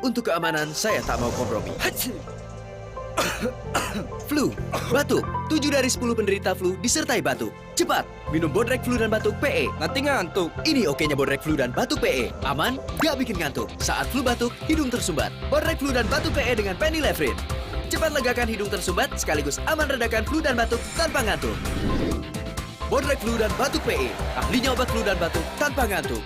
Untuk keamanan, saya tak mau kompromi. Flu, batuk. 7 dari 10 penderita flu disertai batuk. Cepat, minum Bodrek Flu dan Batuk PE. Nanti ngantuk. Ini okenya Bodrek Flu dan Batuk PE. Aman, gak bikin ngantuk. Saat flu batuk, hidung tersumbat. Bodrek Flu dan Batuk PE dengan phenylephrine. Cepat legakan hidung tersumbat, sekaligus aman redakan flu dan batuk tanpa ngantuk. Bodrek Flu dan Batuk PE. Ahlinya obat flu dan batuk tanpa ngantuk.